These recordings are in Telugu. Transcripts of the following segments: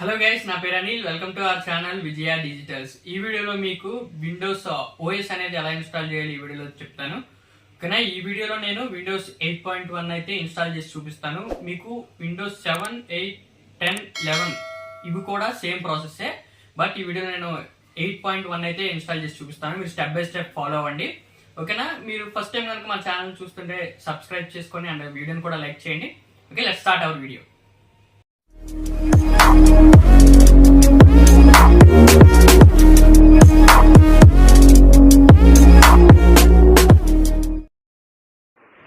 హలో గైస్, నా పేరు Anil. Welcome to our channel Vijaya digitals. ఈ వీడియోలో మీకు విండోస్ ఓఎస్ అనేది ఎలా ఇన్స్టాల్ చేయాలి ఈ వీడియోలో చెప్తాను. ఓకేనా, ఈ వీడియోలో నేను విండోస్ 8.1 అయితే ఇన్స్టాల్ చేసి చూపిస్తాను. మీకు విండోస్ 7, 8, 10, 11 ఇవి కూడా సేమ్ ప్రాసెస్సే. బట్ ఈ వీడియోలో నేను 8.1 అయితే ఇన్స్టాల్ చేసి చూపిస్తాను. మీరు స్టెప్ బై స్టెప్ ఫాలో అవ్వండి. ఓకేనా, మీరు ఫస్ట్ టైం కనుక మా ఛానల్ చూస్తుంటే సబ్స్క్రైబ్ చేసుకొని అండ్ వీడియోని కూడా లైక్ చేయండి. Okay, let's start our video.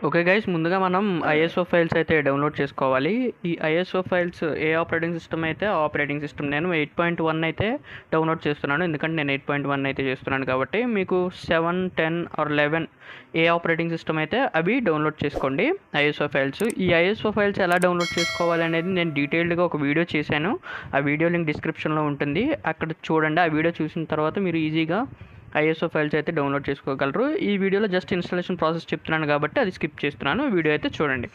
Okay guys, ముందుగా మనం ఐఎస్ఓ ఫైల్స్ అయితే డౌన్లోడ్ చేసుకోవాలి. ఈ ఐఎస్ఓ ఫైల్స్ ఏ ఆపరేటింగ్ సిస్టమ్ అయితే ఆ ఆపరేటింగ్ సిస్టమ్ నేను 8.1 అయితే డౌన్లోడ్ చేస్తున్నాను. ఎందుకంటే నేను 8.1 అయితే చేస్తున్నాను కాబట్టి మీకు 7, 10 ఆర్ 11 ఏ ఆపరేటింగ్ సిస్టమ్ అయితే అవి డౌన్లోడ్ చేసుకోండి ఐఎస్ఓ ఫైల్స్. ఈ ఐఎస్ఓ ఫైల్స్ ఎలా డౌన్లోడ్ చేసుకోవాలి అనేది నేను డీటెయిల్డ్గా ఒక వీడియో చేశాను. ఆ వీడియో లింక్ డిస్క్రిప్షన్లో ఉంటుంది, అక్కడ చూడండి. ఆ వీడియో చూసిన తర్వాత మీరు ఈజీగా ఐఎస్ఓ ఫైల్స్ అయితే డౌన్లోడ్ చేసుకోగలరు. ఈ వీడియోలో జస్ట్ ఇన్స్టాలేషన్ ప్రాసెస్ చెప్తున్నాను కాబట్టి అది స్కిప్ చేస్తున్నాను. వీడియో అయితే చూడండి.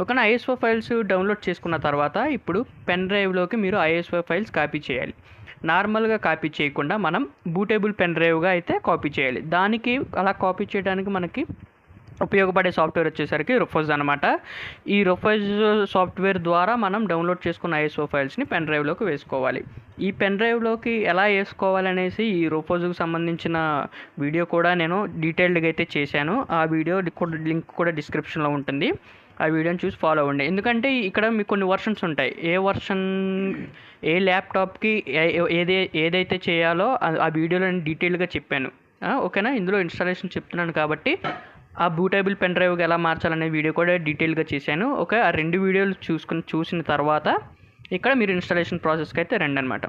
ఓకేనా, ఐఎస్ఓ ఫైల్స్ డౌన్లోడ్ చేసుకున్న తర్వాత ఇప్పుడు పెన్ డ్రైవ్లోకి మీరు ఐఎస్ఓ ఫైల్స్ కాపీ చేయాలి. నార్మల్గా కాపీ చేయకుండా మనం బూటేబుల్ పెన్ డ్రైవ్గా అయితే కాపీ చేయాలి. దానికి అలా కాపీ చేయడానికి మనకి ఉపయోగపడే సాఫ్ట్వేర్ వచ్చేసరికి రుఫోజ్ అనమాట. ఈ రుఫోజ్ సాఫ్ట్వేర్ ద్వారా మనం డౌన్లోడ్ చేసుకున్న ఐఎస్ఓ ఫైల్స్ని పెన్ డ్రైవ్లోకి వేసుకోవాలి. ఈ పెన్ డ్రైవ్లోకి ఎలా వేసుకోవాలనేసి ఈ రుఫోజ్కి సంబంధించిన వీడియో కూడా నేను డీటెయిల్డ్గా అయితే చేశాను. ఆ వీడియో లింక్ కూడా డిస్క్రిప్షన్లో ఉంటుంది. ఆ వీడియోని చూసి ఫాలో అవ్వండి. ఎందుకంటే ఇక్కడ మీకు కొన్ని వర్షన్స్ ఉంటాయి. ఏ వర్షన్ ఏ ల్యాప్టాప్కి ఏదైతే చేయాలో ఆ వీడియోలో నేను డీటెయిల్గా చెప్పాను. ఓకేనా, ఇందులో ఇన్స్టాలేషన్ చెప్తున్నాను కాబట్టి ఆ బూటేబుల్ పెన్ డ్రైవ్కి ఎలా మార్చాలనే వీడియో కూడా డీటెయిల్గా చేశాను. ఓకే, ఆ రెండు వీడియోలు చూసిన తర్వాత ఇక్కడ మీరు ఇన్స్టాలేషన్ ప్రాసెస్కి అయితే రండి అనమాట.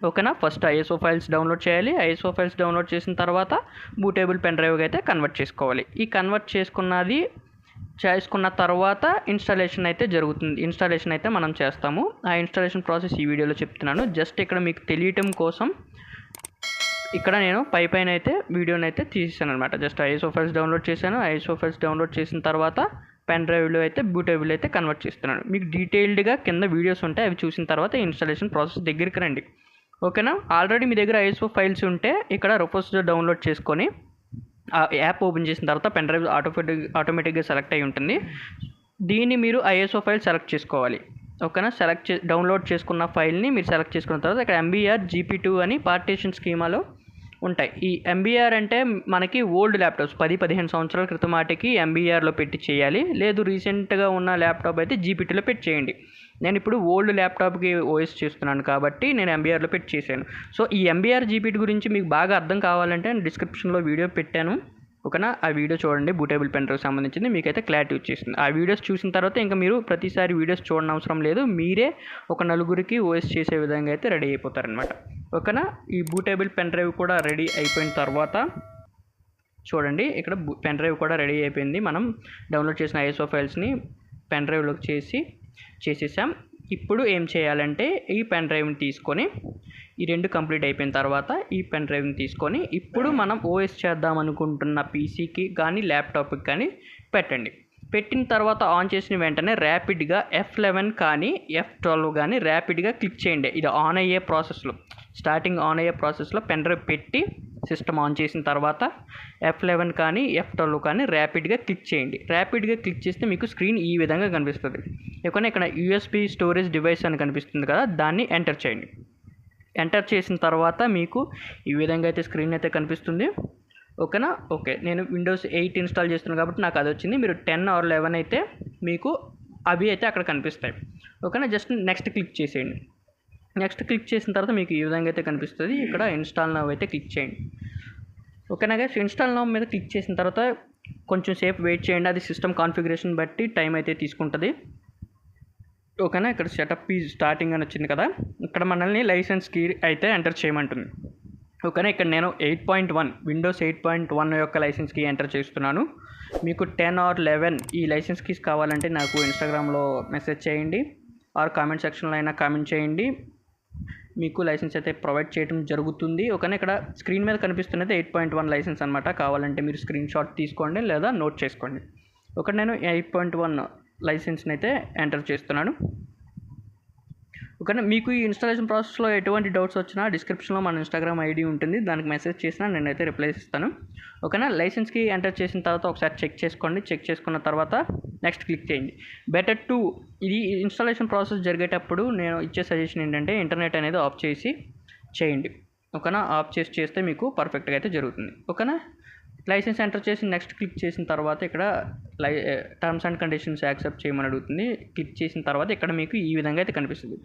ఓకేనా, ఫస్ట్ ఐఎస్ఓ ఫైల్స్ డౌన్లోడ్ చేయాలి. ఐఎస్ఓ ఫైల్స్ డౌన్లోడ్ చేసిన తర్వాత బూటేబుల్ పెన్ డ్రైవ్కి అయితే కన్వర్ట్ చేసుకోవాలి. ఈ కన్వర్ట్ చేసుకున్న తర్వాత ఇన్స్టాలేషన్ అయితే జరుగుతుంది. ఇన్స్టాలేషన్ అయితే మనం చేస్తాము. ఆ ఇన్స్టాలేషన్ ప్రాసెస్ ఈ వీడియోలో చెప్తున్నాను. జస్ట్ ఇక్కడ మీకు తెలియటం కోసం ఇక్కడ నేను పైన అయితే వీడియోని అయితే తీసాను అనమాట. జస్ట్ ఐఎస్ఓ ఫైల్స్ డౌన్లోడ్ చేశాను. ఐఎస్ఓ ఫైల్స్ డౌన్లోడ్ చేసిన తర్వాత పెన్ డ్రైవ్లో అయితే బూటేబుల్ అయితే కన్వర్ట్ చేస్తున్నాను. మీకు డీటెయిల్డ్గా కింద వీడియోస్ ఉంటాయి, అవి చూసిన తర్వాత ఇన్స్టాలేషన్ ప్రాసెస్ దగ్గరికి రండి. ఓకేనా, ఆల్రెడీ మీ దగ్గర ఐఎస్ఓ ఫైల్స్ ఉంటే ఇక్కడ రుఫోజ్ డౌన్లోడ్ చేసుకొని ఆ యాప్ ఓపెన్ చేసిన తర్వాత పెన్ డ్రైవ్ ఆటోమేటిక్గా సెలెక్ట్ అయి ఉంటుంది. దీన్ని మీరు ఐఎస్ఓ ఫైల్ సెలెక్ట్ చేసుకోవాలి. ఓకేనా, డౌన్లోడ్ చేసుకున్న ఫైల్ని మీరు సెలెక్ట్ చేసుకున్న తర్వాత ఇక్కడ MBR GP2 అని పార్టీషన్ స్కీమాలో ఉంటాయి. ఈ MBR అంటే మనకి ఓల్డ్ ల్యాప్టాప్స్ 10-15 సంవత్సరాల క్రితం వాటికి MBRలో పెట్టి చేయాలి. లేదు రీసెంట్గా ఉన్న ల్యాప్టాప్ అయితే GP2లో పెట్టి చేయండి. నేను ఇప్పుడు ఓల్డ్ ల్యాప్టాప్కి ఓఎస్ చేస్తున్నాను కాబట్టి నేను MBRలో పెట్టి చేశాను. సో ఈ MBR GP2 గురించి మీకు బాగా అర్థం కావాలంటే నేను డిస్క్రిప్షన్లో వీడియో పెట్టాను. ఓకేనా, ఆ వీడియో చూడండి. బూటేబుల్ పెన్ డ్రైవ్ సంబంధించింది మీకైతే క్లారిటీ వచ్చేసింది. ఆ వీడియోస్ చూసిన తర్వాత ఇంకా మీరు ప్రతిసారి వీడియోస్ చూడడం అవసరం లేదు. మీరే ఒక నలుగురికి ఓఎస్ చేసే విధంగా అయితే రెడీ అయిపోతారనమాట. ఓకేనా, ఈ బూటేబుల్ పెన్ డ్రైవ్ కూడా రెడీ అయిపోయిన తర్వాత చూడండి, ఇక్కడ పెన్ డ్రైవ్ కూడా రెడీ అయిపోయింది. మనం డౌన్లోడ్ చేసిన ఐఎస్ఓ ఫైల్స్ని పెన్ డ్రైవ్లోకి చేసేసాం. ఇప్పుడు ఏం చేయాలంటే ఈ పెన్ డ్రైవ్ని తీసుకొని ఈ రెండు కంప్లీట్ అయిపోయిన తర్వాత ఈ పెన్ డ్రైవ్ని తీసుకొని ఇప్పుడు మనం ఓఎస్ చేద్దాం అనుకుంటున్న పీసీకి కానీ ల్యాప్టాప్కి కానీ పెట్టండి. పెట్టిన తర్వాత ఆన్ చేసిన వెంటనే ర్యాపిడ్గా F11 కానీ F12 కానీ ర్యాపిడ్గా క్లిక్ చేయండి. ఇది ఆన్ అయ్యే ప్రాసెస్లో స్టార్టింగ్ ఆన్ అయ్యే ప్రాసెస్లో పెన్ డ్రైవ్ పెట్టి సిస్టమ్ ఆన్ చేసిన తర్వాత F11 కానీ F12 కానీ ర్యాపిడ్గా క్లిక్ చేయండి. ర్యాపిడ్గా క్లిక్ చేస్తే మీకు స్క్రీన్ ఈ విధంగా కనిపిస్తుంది. ఇక్కడ USB స్టోరేజ్ డివైస్ అని కనిపిస్తుంది కదా, దాన్ని ఎంటర్ చేయండి. ఎంటర్ చేసిన తర్వాత మీకు ఈ విధంగా అయితే స్క్రీన్ అయితే కనిపిస్తుంది. ఓకేనా, ఓకే, నేను విండోస్ 8 ఇన్స్టాల్ చేస్తున్నాను కాబట్టి నాకు అది వచ్చింది. మీరు 10 ఆర్ 11 అయితే మీకు అవి అయితే అక్కడ కనిపిస్తాయి. ఓకేనా, జస్ట్ నెక్స్ట్ క్లిక్ చేసేయండి. నెక్స్ట్ క్లిక్ చేసిన తర్వాత మీకు ఈ విధంగా అయితే కనిపిస్తుంది. ఇక్కడ ఇన్స్టాల్ నౌ అయితే క్లిక్ చేయండి. ఓకేనా గైస్, ఇన్స్టాల్ నౌ మీద క్లిక్ చేసిన తర్వాత కొంచెం సేపు వెయిట్ చేయండి. అది సిస్టమ్ కాన్ఫిగరేషన్ బట్టి టైం అయితే తీసుకుంటుంది. ఓకేనా, ఇక్కడ సెటప్ ఈజ్ స్టార్టింగ్ అని వచ్చింది కదా, ఇక్కడ మనల్ని లైసెన్స్ కీ అయితే ఎంటర్ చేయమంటుంది. ఓకేనా, ఇక్కడ నేను 8.1 విండోస్ 8.1 యొక్క లైసెన్స్ కీ ఎంటర్ చేస్తున్నాను. మీకు 10 ఆర్ 11 ఈ లైసెన్స్ కీస్ కావాలంటే నాకు ఇన్స్టాగ్రామ్లో మెసేజ్ చేయండి ఆర్ కామెంట్ సెక్షన్లో అయినా కామెంట్ చేయండి. మీకు లైసెన్స్ అయితే ప్రొవైడ్ చేయడం జరుగుతుంది. ఓకేనా, ఇక్కడ స్క్రీన్ మీద కనిపిస్తున్నది 8.1 లైసెన్స్ అనమాట. కావాలంటే మీరు స్క్రీన్ షాట్ తీసుకోండి లేదా నోట్ చేసుకోండి. ఓకే, నేను 8.1 లైసెన్స్ని అయితే ఎంటర్ చేస్తున్నాను. ఓకేనా. మీకు ఈ ఇన్స్టాలేషన్ ప్రాసెస్లో ఎటువంటి డౌట్స్ వచ్చినా డిస్క్రిప్షన్లో మన ఇన్స్టాగ్రామ్ ఐడి ఉంటుంది, దానికి మెసేజ్ చేసినా నేనైతే రిప్లై ఇస్తాను. ఓకేనా. లైసెన్స్కి ఎంటర్ చేసిన తర్వాత ఒకసారి చెక్ చేసుకోండి. చెక్ చేసుకున్న తర్వాత నెక్స్ట్ క్లిక్ చేయండి. బెటర్ టు ఇది ఇన్స్టాలేషన్ ప్రాసెస్ జరిగేటప్పుడు నేను ఇచ్చే సజెషన్ ఏంటంటే ఇంటర్నెట్ అనేది ఆఫ్ చేసి చేయండి. ఓకేనా. ఆఫ్ చేసి చేస్తే మీకు పర్ఫెక్ట్గా అయితే జరుగుతుంది. ఓకేనా. లైసెన్స్ ఎంటర్ చేసి నెక్స్ట్ క్లిక్ చేసిన తర్వాత ఇక్కడ టర్మ్స్ అండ్ కండిషన్స్ యాక్సెప్ట్ చేయమని అడుగుతుంది. క్లిక్ చేసిన తర్వాత ఇక్కడ మీకు ఈ విధంగా అయితే కనిపిస్తుంది.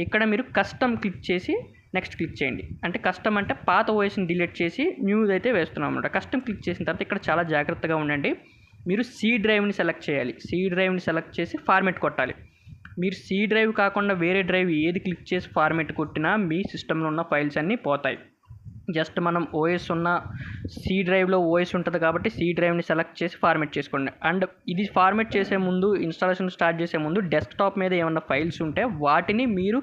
ఇక్కడ మీరు కస్టమ్ క్లిక్ చేసి నెక్స్ట్ క్లిక్ చేయండి. అంటే కస్టమ్ అంటే పాత ఓఎస్ని డిలీట్ చేసి న్యూది అయితే వేస్తున్నాం అనమాట. కస్టమ్ క్లిక్ చేసిన తర్వాత ఇక్కడ చాలా జాగ్రత్తగా ఉండండి. మీరు సి డ్రైవ్ని సెలెక్ట్ చేయాలి. సి డ్రైవ్ని సెలెక్ట్ చేసి ఫార్మెట్ కొట్టాలి. మీరు సి డ్రైవ్ కాకుండా వేరే డ్రైవ్ ఏది క్లిక్ చేసి ఫార్మెట్ కొట్టినా మీ సిస్టంలో ఉన్న ఫైల్స్ అన్నీ పోతాయి. జస్ట్ మనం ఓఎస్ ఉన్న సి డ్రైవ్లో ఓఎస్ ఉంటుంది కాబట్టి సి డ్రైవ్ని సెలెక్ట్ చేసి ఫార్మెట్ చేసుకోండి. అండ్ ఇది ఫార్మెట్ చేసే ముందు, ఇన్స్టాలేషన్ స్టార్ట్ చేసే ముందు డెస్క్టాప్ మీద ఏమన్నా ఫైల్స్ ఉంటే వాటిని మీరు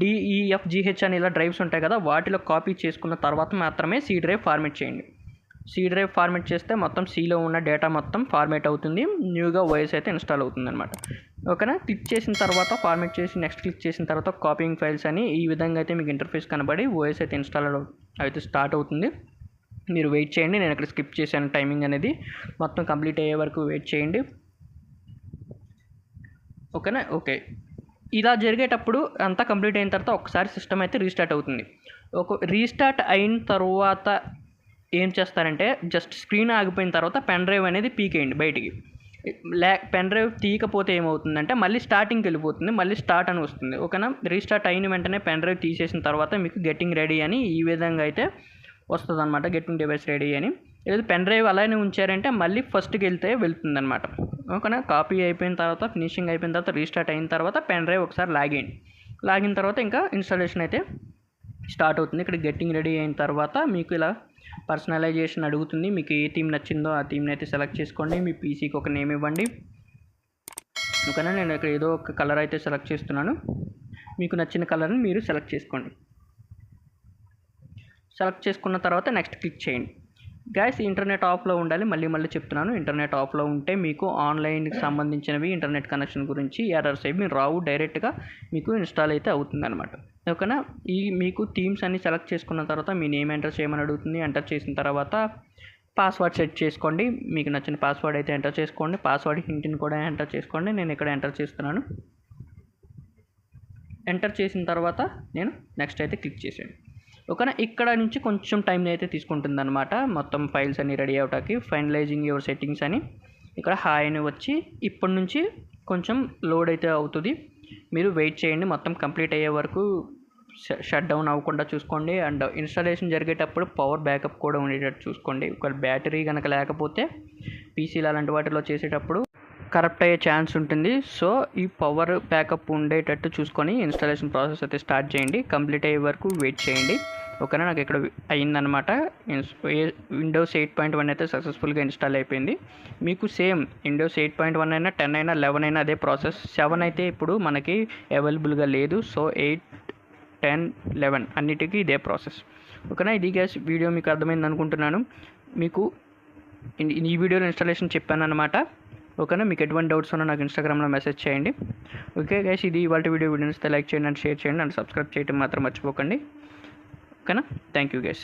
DEFGH అని ఇలా డ్రైవ్స్ ఉంటాయి కదా, వాటిలో కాపీ చేసుకున్న తర్వాత మాత్రమే సి డ్రైవ్ ఫార్మెట్ చేయండి. సి డ్రైవ్ ఫార్మెట్ చేస్తే మొత్తం సిలో ఉన్న డేటా మొత్తం ఫార్మెట్ అవుతుంది, న్యూగా ఓఎస్ అయితే ఇన్స్టాల్ అవుతుంది అనమాట. ఓకేనా. క్లిక్ చేసిన తర్వాత ఫార్మెట్ చేసి నెక్స్ట్ క్లిక్ చేసిన తర్వాత కాపీయింగ్ ఫైల్స్ అని ఈ విధంగా అయితే మీకు ఇంటర్ఫేస్ కనబడి ఓఎస్ అయితే ఇన్స్టాల్ అయితే స్టార్ట్ అవుతుంది. మీరు వెయిట్ చేయండి. నేను ఇక్కడ స్కిప్ చేశాను టైమింగ్ అనేది, మొత్తం కంప్లీట్ అయ్యే వరకు వెయిట్ చేయండి. ఓకేనా. ఓకే. ఇలా జరిగేటప్పుడు అంతా కంప్లీట్ అయిన తర్వాత ఒకసారి సిస్టమ్ అయితే రీస్టార్ట్ అవుతుంది. రీస్టార్ట్ అయిన తర్వాత ఏం చేస్తారంటే జస్ట్ స్క్రీన్ ఆగిపోయిన తర్వాత పెన్ డ్రైవ్ అనేది పీకేయండి బయటికి. పెన్ డ్రైవ్ తీయకపోతే ఏమవుతుందంటే మళ్ళీ స్టార్టింగ్కి వెళ్ళిపోతుంది, మళ్ళీ స్టార్ట్ అని వస్తుంది. ఓకేనా. రీస్టార్ట్ అయిన వెంటనే పెన్ డ్రైవ్ తీసేసిన తర్వాత మీకు గెట్టింగ్ రెడీ అని ఈ విధంగా అయితే వస్తుంది అనమాట, గెట్టింగ్ డివైస్ రెడీ అని. లేదు పెన్ డ్రైవ్ అలానే ఉంచారంటే మళ్ళీ ఫస్ట్కి వెళ్తుంది అనమాట. ఓకేనా. కాపీ అయిపోయిన తర్వాత ఫినిషింగ్ అయిపోయిన తర్వాత రీస్టార్ట్ అయిన తర్వాత పెన్ డ్రైవ్ ఒకసారి లాగిన తర్వాత ఇంకా ఇన్స్టాలేషన్ అయితే స్టార్ట్ అవుతుంది. ఇక్కడ గెట్టింగ్ రెడీ అయిన తర్వాత మీకు ఇలా పర్సనలైజేషన్ అడుగుతుంది. మీకు ఏ థీమ్ నచ్చిందో ఆ థీమ్ని అయితే సెలెక్ట్ చేసుకోండి. మీ పీసీకి ఒక నేమ్ ఇవ్వండి. ఓకేనా. నేను ఇక్కడ ఏదో ఒక కలర్ అయితే సెలెక్ట్ చేస్తున్నాను. మీకు నచ్చిన కలర్ని మీరు సెలెక్ట్ చేసుకోండి. సెలెక్ట్ చేసుకున్న తర్వాత నెక్స్ట్ క్లిక్ చేయండి. గైస్ ఇంటర్నెట్ ఆఫ్లో ఉండాలి. మళ్ళీ చెప్తున్నాను, ఇంటర్నెట్ ఆఫ్లో ఉంటే మీకు ఆన్లైన్కి సంబంధించినవి ఇంటర్నెట్ కనెక్షన్ గురించి ఎర్రర్స్ అవి మీరు రావు, డైరెక్ట్గా మీకు ఇన్స్టాల్ అయితే అవుతుంది అనమాట. ఓకేనా. మీకు థీమ్స్ అన్ని సెలెక్ట్ చేసుకున్న తర్వాత మీ నేమ్ ఎంటర్ చేయమని అడుగుతుంది. ఎంటర్ చేసిన తర్వాత పాస్వర్డ్ సెట్ చేసుకోండి. మీకు నచ్చిన పాస్వర్డ్ అయితే ఎంటర్ చేసుకోండి. పాస్వర్డ్ హింట్ని కూడా ఎంటర్ చేసుకోండి. నేను ఇక్కడ ఎంటర్ చేస్తున్నాను. ఎంటర్ చేసిన తర్వాత నేను నెక్స్ట్ అయితే క్లిక్ చేసాను. ఓకేనా. ఇక్కడ నుంచి కొంచెం టైం అయితే తీసుకుంటుంది అనమాట మొత్తం ఫైల్స్ అన్ని రెడీ అవటానికి. ఫైనలైజింగ్ యువర్ సెట్టింగ్స్ అని ఇక్కడ హాయ్ అని వచ్చి ఇప్పటి నుంచి కొంచెం లోడ్ అయితే అవుతుంది. మీరు వెయిట్ చేయండి, మొత్తం కంప్లీట్ అయ్యే వరకు షట్ డౌన్ అవ్వకుండా చూసుకోండి. అండ్ ఇన్స్టాలేషన్ జరిగేటప్పుడు పవర్ బ్యాకప్ కూడా ఉండేటట్టు చూసుకోండి. ఒకవేళ బ్యాటరీ కనుక లేకపోతే పీసీలు అలాంటి వాటిలో చేసేటప్పుడు కరప్ట్ అయ్యే ఛాన్స్ ఉంటుంది. సో ఈ పవర్ బ్యాకప్ ఉండేటట్టు చూసుకొని ఇన్స్టాలేషన్ ప్రాసెస్ అయితే స్టార్ట్ చేయండి. కంప్లీట్ అయ్యే వరకు వెయిట్ చేయండి. ఓకేనా. నాకు ఇక్కడ అయిందనమాట. విండోస్ 8.1 అయితే సక్సెస్ఫుల్గా ఇన్స్టాల్ అయిపోయింది. మీకు సేమ్ విండోస్ 8.1 అయినా 10 అయినా 11 అయినా అదే ప్రాసెస్. 7 అయితే ఇప్పుడు మనకి అవైలబుల్గా లేదు. సో 8, 10, 11 అన్నిటికీ ఇదే ప్రాసెస్. ఓకేనా. ఇది గ్యాస్ వీడియో మీకు అర్థమైంది అనుకుంటున్నాను. మీకు ఈ వీడియోలో ఇన్స్టాలేషన్ చెప్పాను అనమాట. ఓకేనా. మీకు ఎటువంటి డౌట్స్ ఉన్నా నాకు ఇన్స్టాగ్రామ్లో మెసేజ్ చేయండి. ఓకే గైస్, ఇది ఇవాళ వీడియో నచ్చితే లైక్ చేయండి అండ్ షేర్ చేయండి అండ్ సబ్స్క్రైబ్ చేయడం మాత్రం మర్చిపోకండి. ఓకేనా. Thank you guys.